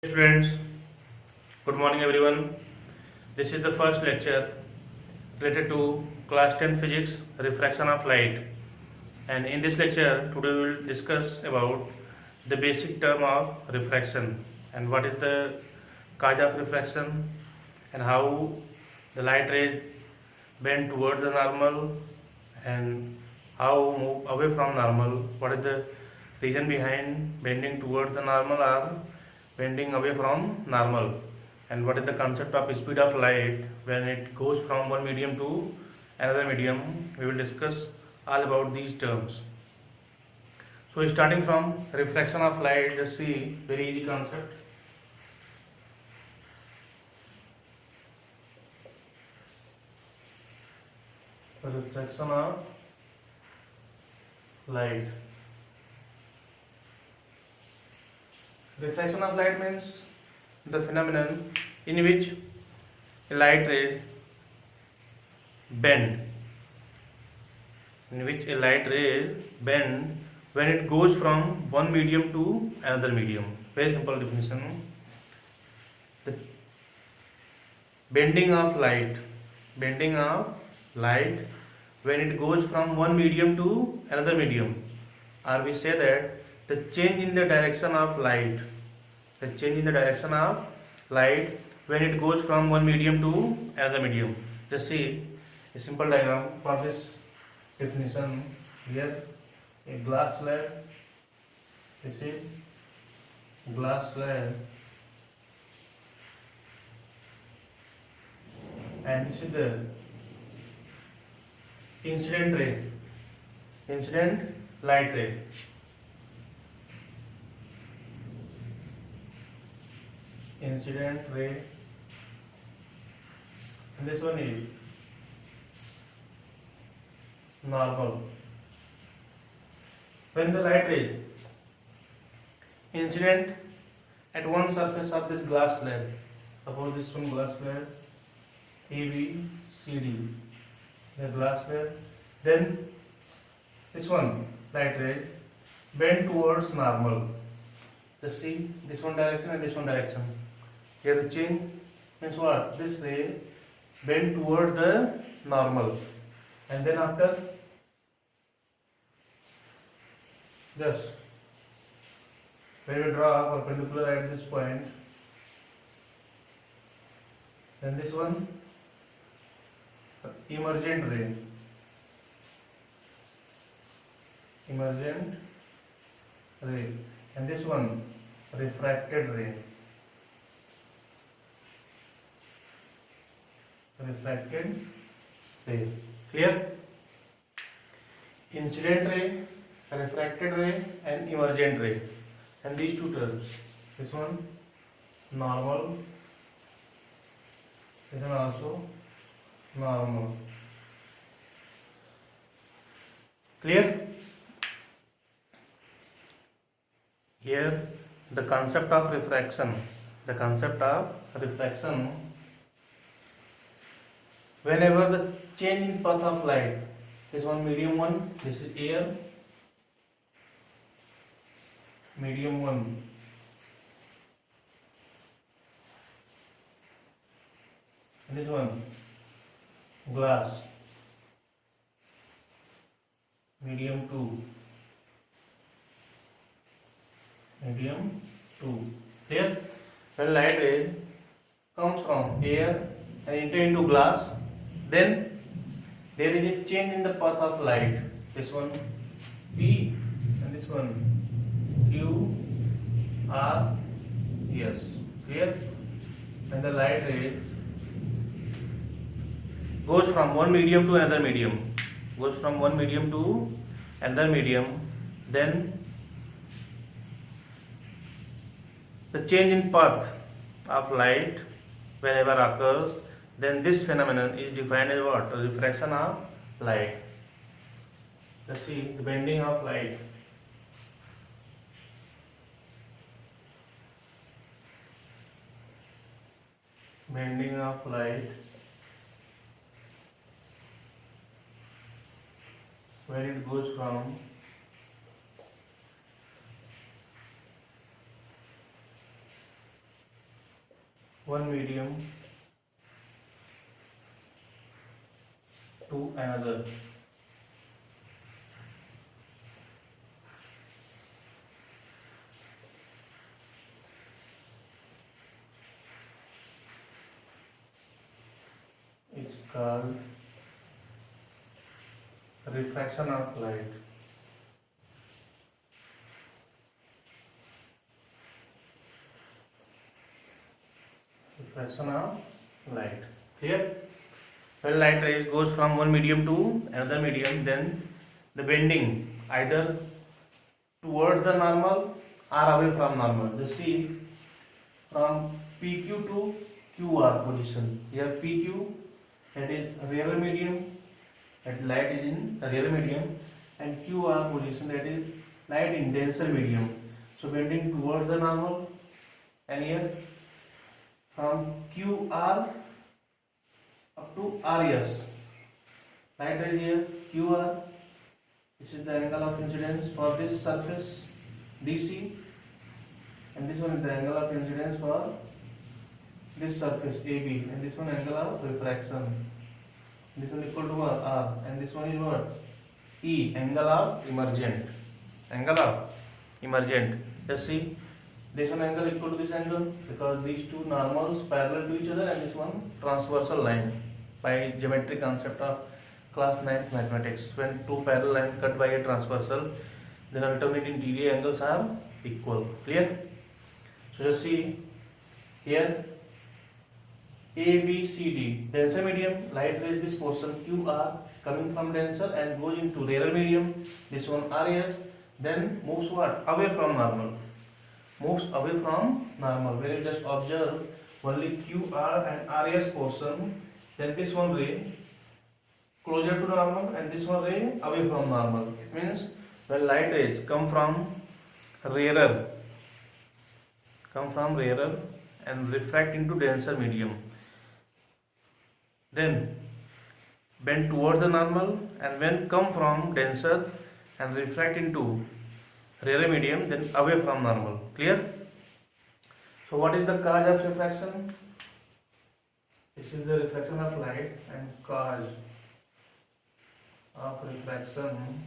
Students, good morning everyone. This is the first lecture related to class 10 physics refraction of light, and in this lecture today we will discuss about the basic term of refraction and what is the cause of refraction and how the light rays bend towards the normal and how move away from normal. What is the reason behind bending towards the normal or bending away from normal, and what is the concept of speed of light when it goes from one medium to another medium. We will discuss all about these terms. So starting from refraction of light, just see very easy concept. Refraction of light. Refraction of light means the phenomenon in which a light ray bend, bend when it goes from one medium to another medium. Very simple definition. The bending of light when it goes from one medium to another medium, or we say that the change in the direction of light, when it goes from one medium to another medium. Just see a simple diagram for this definition. Here a glass slab, this is glass slab, and this is the incident light ray. Incident ray, and this one is normal. When the light ray incident at one surface of this glass slab, suppose this one glass slab ABCD, the glass slab, then this one light ray bend towards normal. Just see this one direction and this one direction. Here the change means what? This ray bend toward the normal, and then after just when we draw perpendicular at this point, then this one emergent ray, and this one refracted ray. Clear? Incident ray, refracted ray, and emergent ray. And these two terms. This one normal. This one also normal. Clear? Here the concept of refraction. Whenever the change in path of light, this one medium one, this is air, medium one, and this one glass, medium two. Here, when light ray comes from air and enter into glass, then there is a change in the path of light. This one P and this one Q R S. Clear? When the light ray goes from one medium to another medium, then the change in path of light whenever occurs, then this phenomenon is defined as what? A refraction of light. Let's see the bending of light. Bending of light when it goes from one medium to another. It's called refraction of light. Refraction of light. Clear? When light ray goes from one medium to another medium, then the bending either towards the normal or away from normal. Just see from PQ to QR position. Here PQ, that is real medium, that light is in real medium, and QR position, that is light in denser medium. So bending towards the normal, and here from QR up to RS. Light is here QR. This is the angle of incidence for this surface DC, and this one is the angle of incidence for this surface AB, and this one angle of refraction. This one equal to what? R, and this one is what? E, angle of emergent. Angle of emergent. Just see, this one angle equal to this angle because these two normals parallel to each other, and this one transversal line by geometry concept of class 9th mathematics. When two parallel lines cut by a transversal, then alternating DA angles are equal. Clear? So just see here ABCD, denser medium, light rays this portion QR coming from denser and goes into rarer medium. This one RS, then moves what? Away from normal. Moves away from normal. When you just observe only QR and RS portion, then this one ray closer to normal and this one ray away from normal. It means when light rays come from rarer and refract into denser medium, then bend towards the normal, and when come from denser and refract into rarer medium, then away from normal. Clear? So what is the cause of refraction? This is the refraction of light, and cause of refraction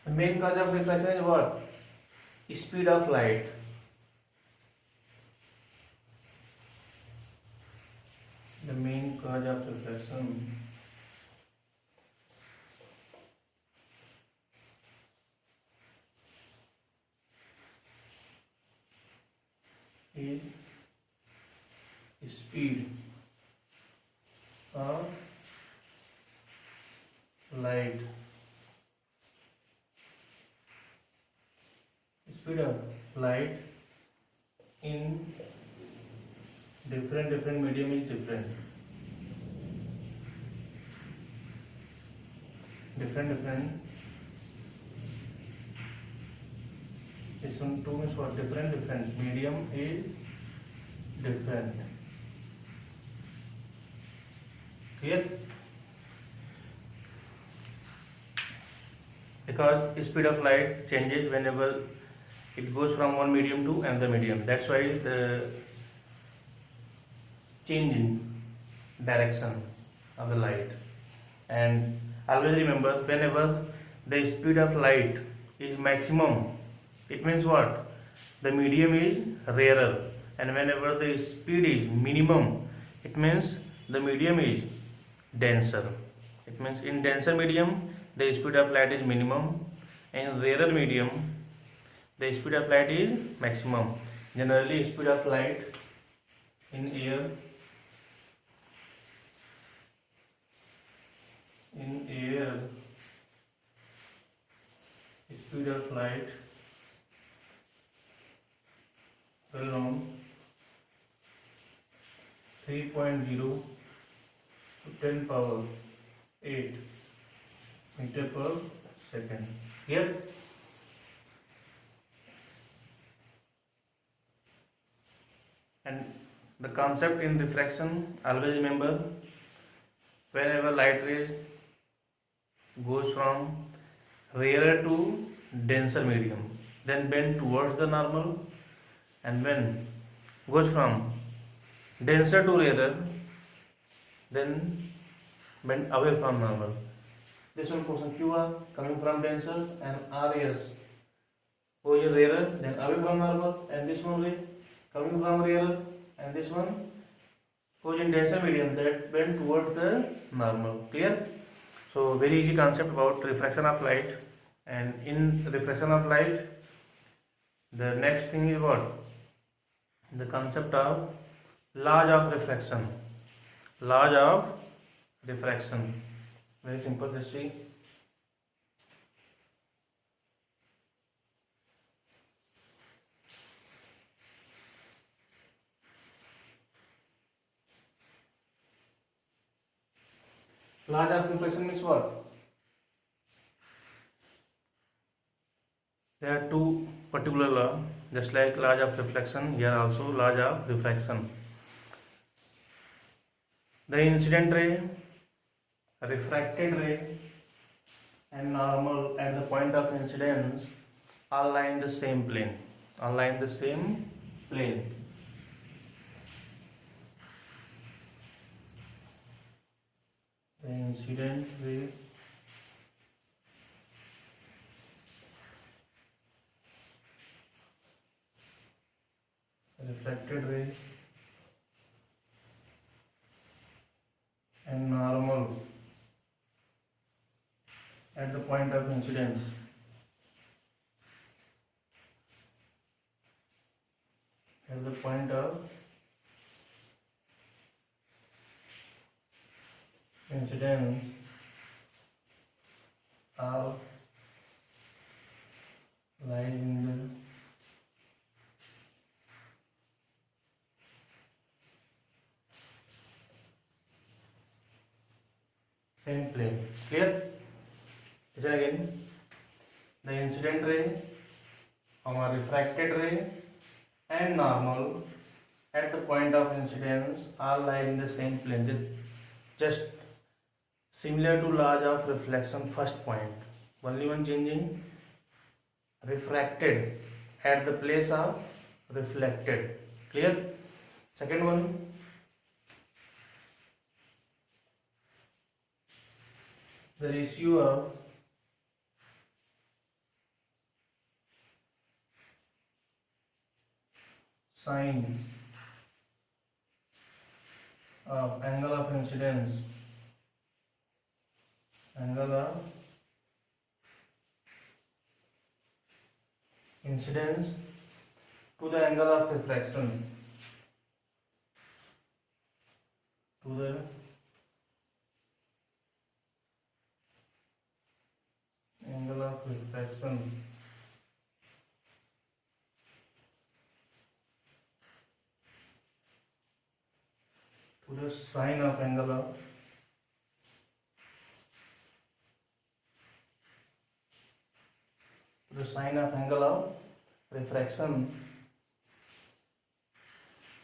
the main cause of refraction is what? Speed of light. The main cause of refraction is speed of light. Speed of light in different medium is different. Different. This one two means what? Different. Medium is different. Clear? Because speed of light changes whenever it goes from one medium to another medium. That's why the change in direction of the light. And always remember, whenever the speed of light is maximum, it means what? The medium is rarer. And whenever the speed is minimum, it means the medium is denser. It means in denser medium the speed of light is minimum, in rarer medium the speed of light is maximum. Generally speed of light in air speed of light well known 3.0 to 10 power 8 meter per second. Here and the concept in refraction, always remember, whenever light ray goes from rarer to denser medium, then bend towards the normal, and when goes from denser to rarer, then bend away from normal. This one portion QR coming from denser and RAS goes rarer, then away from normal, and this one coming from rarer, and this one goes in denser medium, that bend towards the normal. Clear? So very easy concept about refraction of light. And in refraction of light, the next thing is what? The concept of laws of refraction. Laws of refraction. Very simple. Let's see. Laws of refraction means what? There are two particular laws, just like laws of reflection, here also laws of refraction. The incident ray, refracted ray, and normal at the point of incidence all lie in the same plane. All lie in the same plane. The incident ray, refracted ray, and normal at the point of incidence at the point of incidence are lying in the same plane. Clear? Listen again. The incident ray, our refracted ray, and normal at the point of incidence all lie in the same plane. Just similar to laws of reflection, first point. Only one changing, refracted at the place of reflected. Clear? Second one, the ratio of sine of angle of incidence to the angle of refraction, to the angle of refraction to the sine of angle of refraction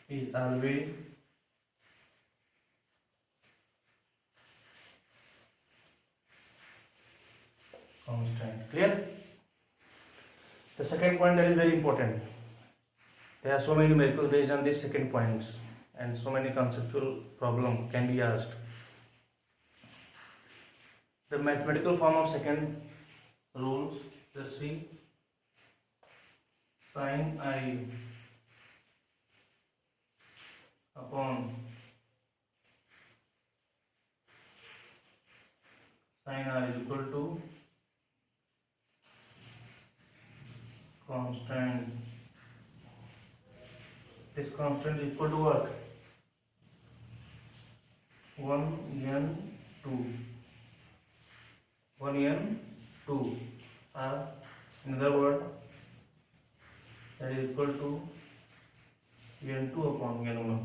is always constant. Clear? The second point that is very important. There are so many miracles based on these second points, and so many conceptual problems can be asked. The mathematical form of second rules, let's see. Sin I upon sin R is equal to constant. This constant is equal to what? 1n2. 1n2. In other words, that is equal to n2 upon n1.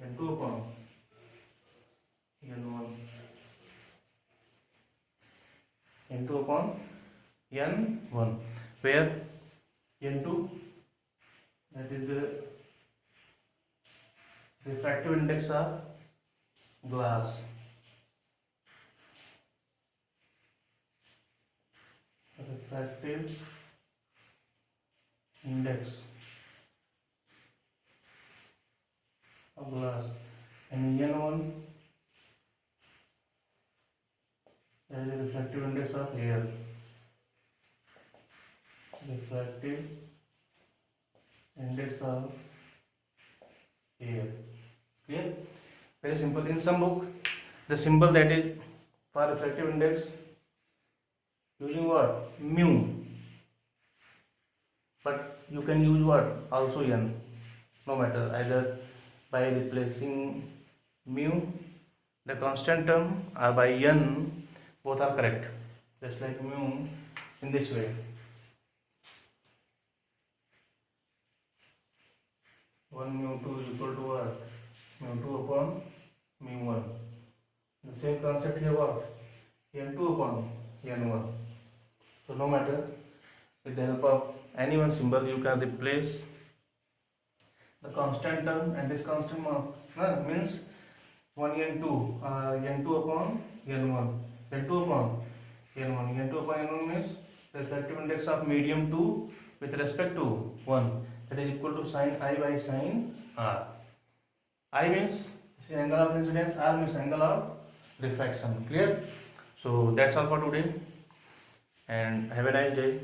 n2 upon n1. n2 upon n1. Where n2, that is the refractive index of glass. refractive index of glass, and N1 that is the refractive index of air. Refractive index of air. Clear? Very simple. In some book, the symbol that is for refractive index using what? Mu. But you can use what? Also n. No matter, either by replacing mu, the constant term, or by n, both are correct. Just like mu in this way. 1 mu 2 is equal to what? Mu 2 upon mu 1. The same concept here what? n2 upon n1. So no matter, with the help of any one symbol you can replace the constant term and this constant means 1 n2 n2 upon n1, n2 upon n1, n2 upon n1 means the refractive index of medium 2 with respect to 1, that is equal to sin I by sin r. I means angle of incidence, r means angle of refraction. Clear? So that's all for today, and have a nice day.